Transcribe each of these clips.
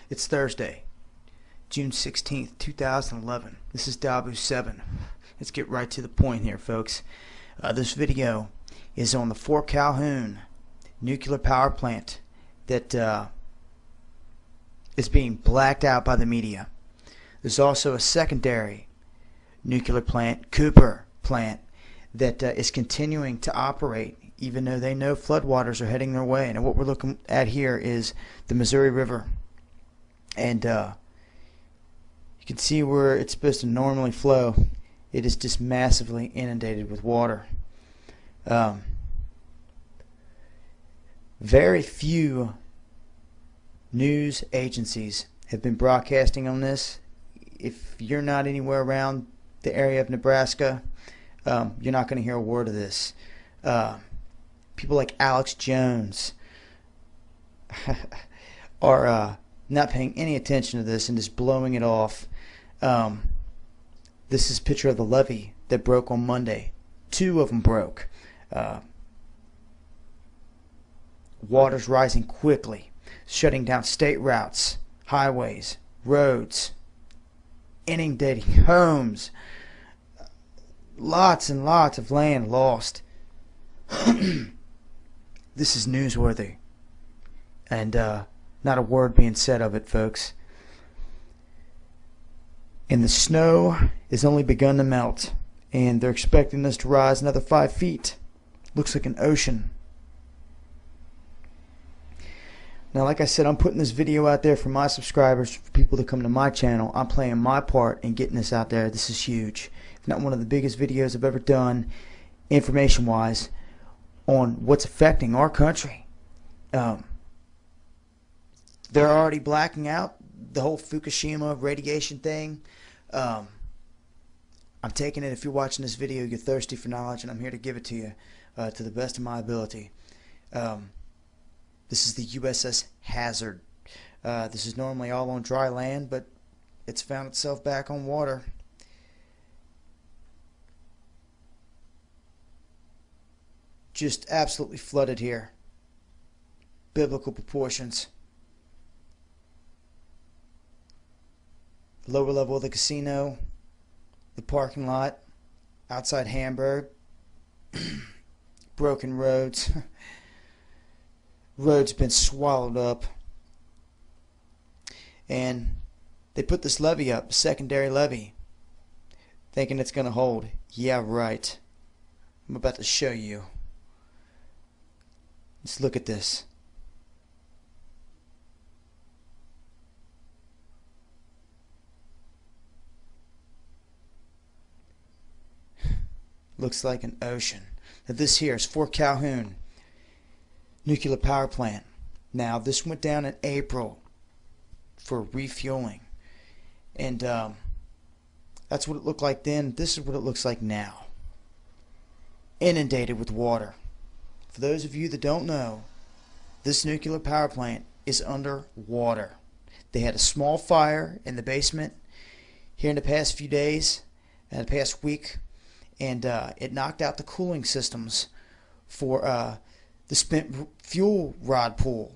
It's Thursday, June 16th, 2011. This is Dabu 7. Let's get right to the point here, folks. This video is on the Fort Calhoun nuclear power plant that is being blacked out by the media. There's also a secondary nuclear plant, Cooper plant, that is continuing to operate even though they know floodwaters are heading their way. And what we're looking at here is the Missouri River. And you can see where it's supposed to normally flow. It is just massively inundated with water. Very few news agencies have been broadcasting on this. If you're not anywhere around the area of Nebraska, you're not going to hear a word of this. People like Alex Jones are not paying any attention to this and just blowing it off. This is a picture of the levee that broke on Monday. 2 of them broke. Water's rising quickly, shutting down state routes, highways, roads, inundating homes. Lots and lots of land lost. This is newsworthy, and not a word being said of it, folks. And the snow has only begun to melt, and they're expecting this to rise another 5 feet. Looks like an ocean. Now, like I said, I'm putting this video out there for my subscribers, for people to come to my channel. I'm playing my part in getting this out there. This is huge. If not one of the biggest videos I've ever done, information-wise, on what's affecting our country. They're already blacking out the whole Fukushima radiation thing. I'm taking it, if you're watching this video, you're thirsty for knowledge, and I'm here to give it to you to the best of my ability. This is the USS Hazard. This is normally all on dry land, but it's found itself back on water. Just absolutely flooded here. Biblical proportions. Lower level of the casino, the parking lot outside Hamburg, broken roads. Roads been swallowed up, and they put this levee up, secondary levee, thinking it's gonna hold. Yeah, right. I'm about to show you. Let's look at this. Looks like an ocean. Now this here is Fort Calhoun nuclear power plant. Now this went down in April for refueling, and that's what it looked like then. This is what it looks like now. Inundated with water. For those of you that don't know, this nuclear power plant is underwater. They had a small fire in the basement here in the past few days, in the past week, and it knocked out the cooling systems for the spent fuel rod pool,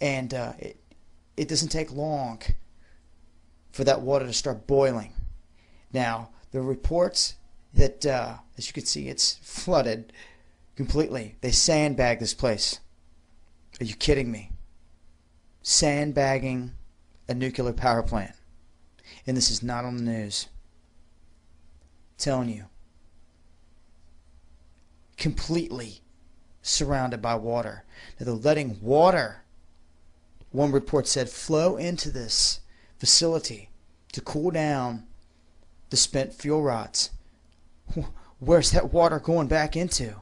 and it doesn't take long for that water to start boiling. Now, the reports that, as you can see, it's flooded completely. They sandbagged this place. Are you kidding me? Sandbagging a nuclear power plant. And this is not on the news. I'm telling you. Completely surrounded by water. Now they're letting water, one report said, flow into this facility to cool down the spent fuel rods. Where's that water going back into?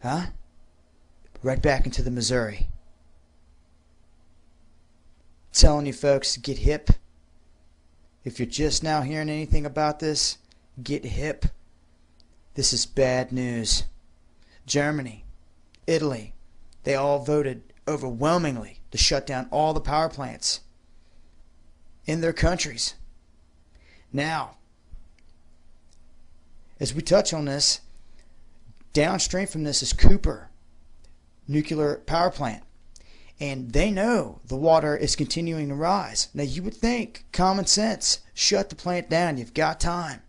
Huh? Right back into the Missouri. Telling you folks, get hip. If you're just now hearing anything about this, get hip. This is bad news. Germany, Italy, they all voted overwhelmingly to shut down all the power plants in their countries. Now, as we touch on this, downstream from this is Cooper nuclear power plant, and they know the water is continuing to rise. Now you would think, common sense, shut the plant down, you've got time.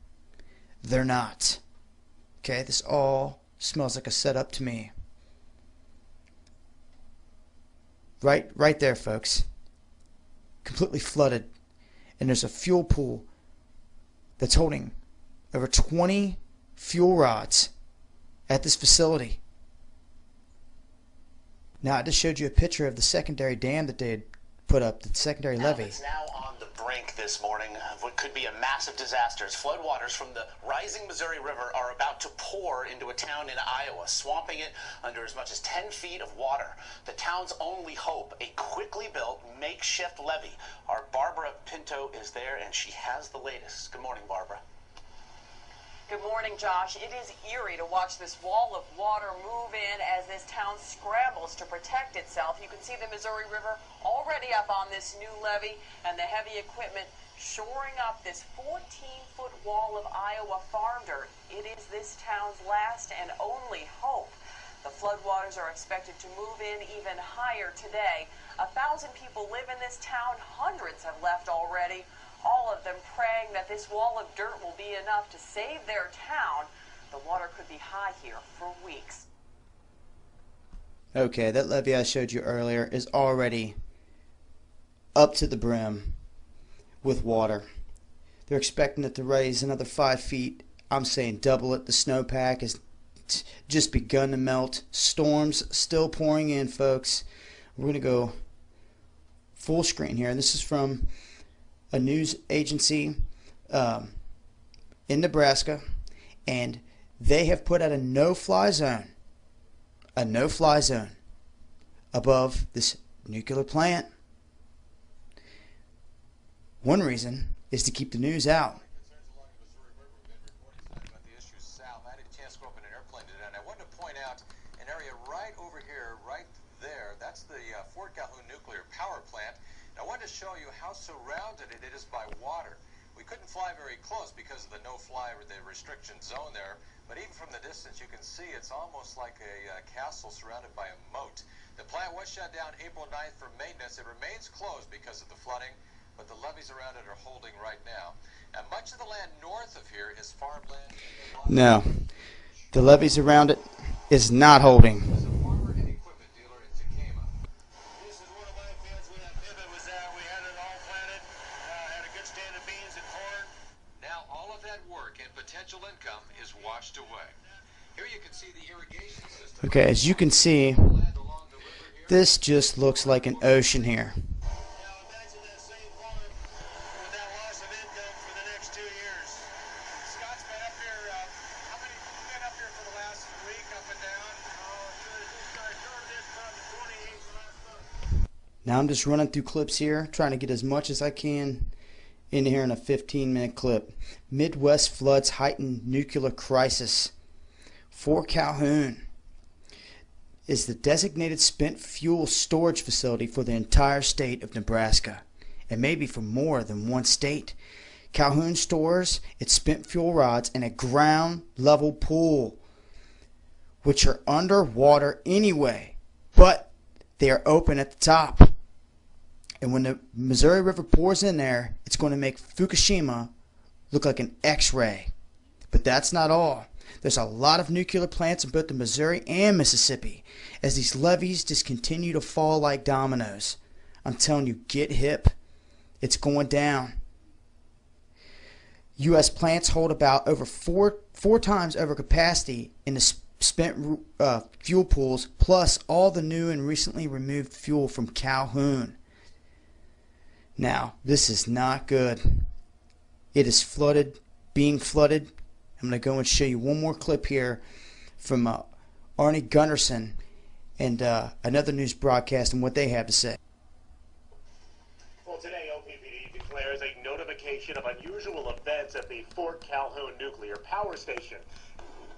They're not. Okay, this all smells like a setup to me. Right there, folks. Completely flooded. And there's a fuel pool that's holding over 20 fuel rods at this facility. Now, I just showed you a picture of the secondary dam that they had put up, the secondary levee. It's now on the brink this morning of what could be a massive disaster. Floodwaters from the rising Missouri River are about to pour into a town in Iowa, swamping it under as much as 10 feet of water. The town's only hope, a quickly built makeshift levee. Our Barbara Pinto is there, and she has the latest. Good morning, Barbara. Good morning, Josh. It is eerie to watch this wall of water move in as this town scrambles to protect itself. You can see the Missouri River already up on this new levee and the heavy equipment shoring up this 14-foot wall of Iowa farm dirt. It is this town's last and only hope. The floodwaters are expected to move in even higher today. 1,000 people live in this town. Hundreds have left already. All of them praying that this wall of dirt will be enough to save their town. The water could be high here for weeks. Okay, that levee I showed you earlier is already up to the brim with water. They're expecting it to raise another 5 feet. I'm saying double it. The snowpack has just begun to melt. Storms still pouring in, folks. We're going to go full screen here. This is from a news agency in Nebraska, and they have put out a no-fly zone above this nuclear plant. One reason is to keep the news out. I wanted to point out an area right over here, right there. That's the Fort Calhoun nuclear power plant. I wanted to show you how surrounded it is by water. We couldn't fly very close because of the no-fly or the restriction zone there, but even from the distance you can see it's almost like a castle surrounded by a moat. The plant was shut down April 9th for maintenance. It remains closed because of the flooding, but the levees around it are holding right now. And much of the land north of here is farmland. No, the levees around it is not holding. Potential income is washed away. Here you can see the irrigation system. Okay, as you can see, this just looks like an ocean here. Now imagine that same farm with that loss of income for the next 2 years. Scott's been up here, how many have been up here for the last week, up and down? Now I'm just running through clips here, trying to get as much as I can in here in a 15-minute clip. Midwest floods heighten nuclear crisis. Fort Calhoun is the designated spent fuel storage facility for the entire state of Nebraska, and maybe for more than one state. Calhoun stores its spent fuel rods in a ground level pool, which are underwater anyway, but they are open at the top. And when the Missouri River pours in there, it's going to make Fukushima look like an X-ray. But that's not all. There's a lot of nuclear plants in both the Missouri and Mississippi, as these levees just continue to fall like dominoes. I'm telling you, get hip. It's going down. U.S. plants hold about over four times over capacity in the spent fuel pools, plus all the new and recently removed fuel from Calhoun. Now, this is not good. It is flooded, being flooded. I'm going to go and show you one more clip here from Arnie Gunderson and another news broadcast and what they have to say. Well, today OPPD declares a notification of unusual events at the Fort Calhoun nuclear power station.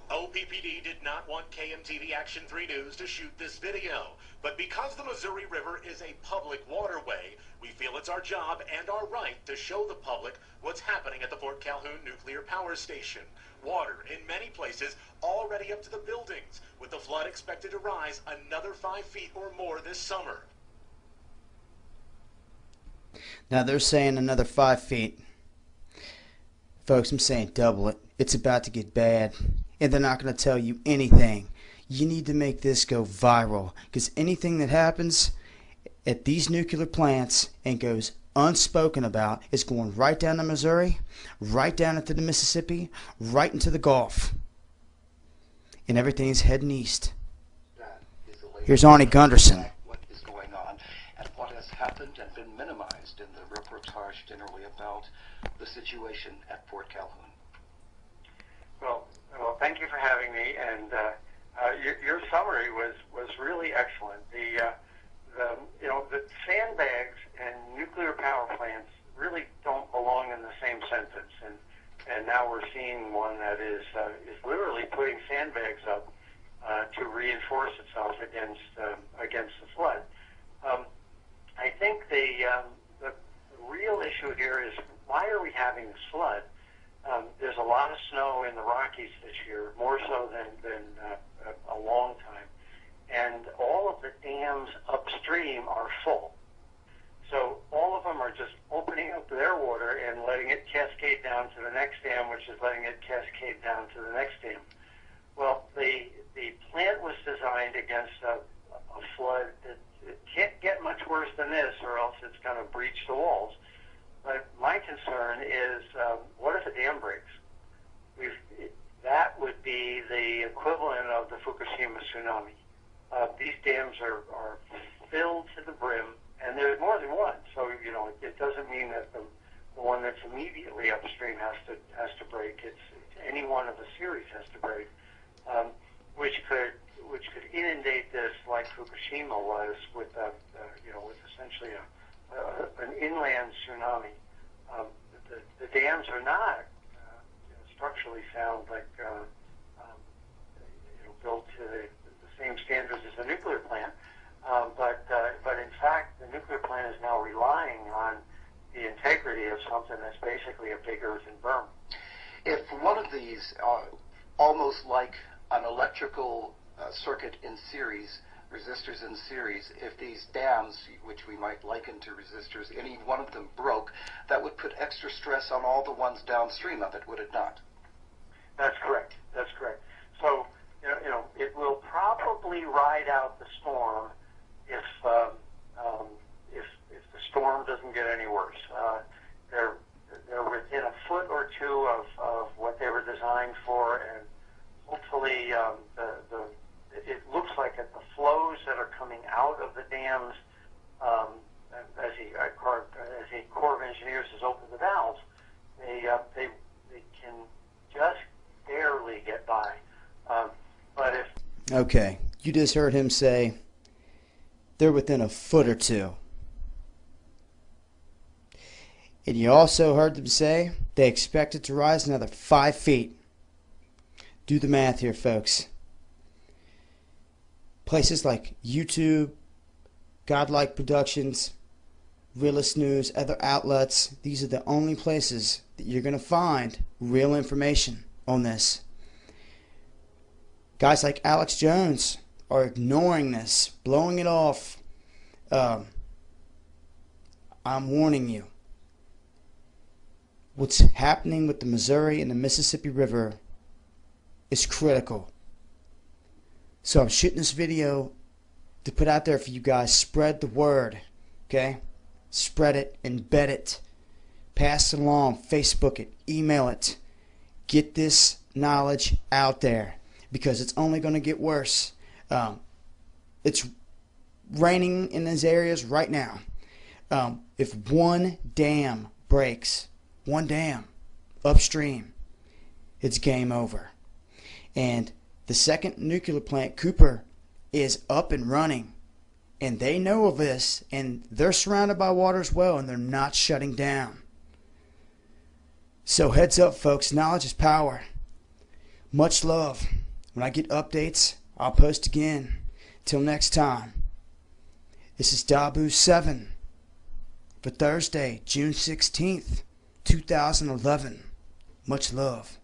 OPPD did not want KMTV Action 3 News to shoot this video, but because the Missouri River is a public waterway, we feel it's our job and our right to show the public what's happening at the Fort Calhoun nuclear power station. Water in many places already up to the buildings, with the flood expected to rise another 5 feet or more this summer. Now they're saying another 5 feet. Folks, I'm saying double it. It's about to get bad. And they're not going to tell you anything. You need to make this go viral. Because anything that happens at these nuclear plants and goes unspoken about is going right down to Missouri, right down into the Mississippi, right into the Gulf. And everything's heading east. Here's Arnie Gunderson. What is going on and what has happened and been minimized in the reportage generally about the situation at Fort Calhoun. Well, thank you for having me, and your summary was really excellent. The sandbags and nuclear power plants really don't belong in the same sentence, and now we're seeing one that is literally putting sandbags up to reinforce itself against the flood. I think the real issue here is, why are we having this flood? There's a lot of snow in the Rockies this year, more so than a long time, and all of the dams upstream are full. So all of them are just opening up their water and letting it cascade down to the next dam, which is letting it cascade down to the next dam. Well, the plant was designed against a flood that it can't get much worse than this, or else it's going to breach the walls. But my concern is, what if a dam breaks? That would be the equivalent of the Fukushima tsunami. These dams are filled to the brim, and there's more than one. So it doesn't mean that the one that's immediately upstream has to break. It's any one of the series has to break, which could inundate this like Fukushima was with essentially an inland tsunami. The dams are not structurally sound, like built to the same standards as a nuclear plant. But in fact, the nuclear plant is now relying on the integrity of something that's basically a big earthen berm. If one of these, almost like an electrical circuit in series, resistors in series, if these dams, which we might liken to resistors, any one of them broke, that would put extra stress on all the ones downstream of it, would it not? That's correct. That's correct. So, it will probably ride out the storm if the storm doesn't get any worse. They're within a foot or two of what they were designed for, and hopefully it looks like that the flows that are coming out of the dams, as the Corps of Engineers has opened the valves, they can just barely get by. But if Okay, you just heard him say they're within a foot or two. And you also heard them say they expect it to rise another 5 feet. Do the math here, folks. Places like YouTube, Godlike Productions, Realist News, other outlets, these are the only places that you're going to find real information on this. Guys like Alex Jones are ignoring this, blowing it off. I'm warning you. What's happening with the Missouri and the Mississippi River is critical. So I'm shooting this video to put out there for you guys. Spread the word, okay? Spread it, embed it, pass it along, Facebook it, email it. Get this knowledge out there, because it's only going to get worse. It's raining in these areas right now. If one dam breaks, one dam upstream, it's game over. And the second nuclear plant, Cooper, is up and running, and they know of this, and they're surrounded by water as well, and they're not shutting down. So heads up, folks. Knowledge is power. Much love. When I get updates, I'll post again. Till next time, this is Dabu 7 for Thursday, June 16th, 2011. Much love.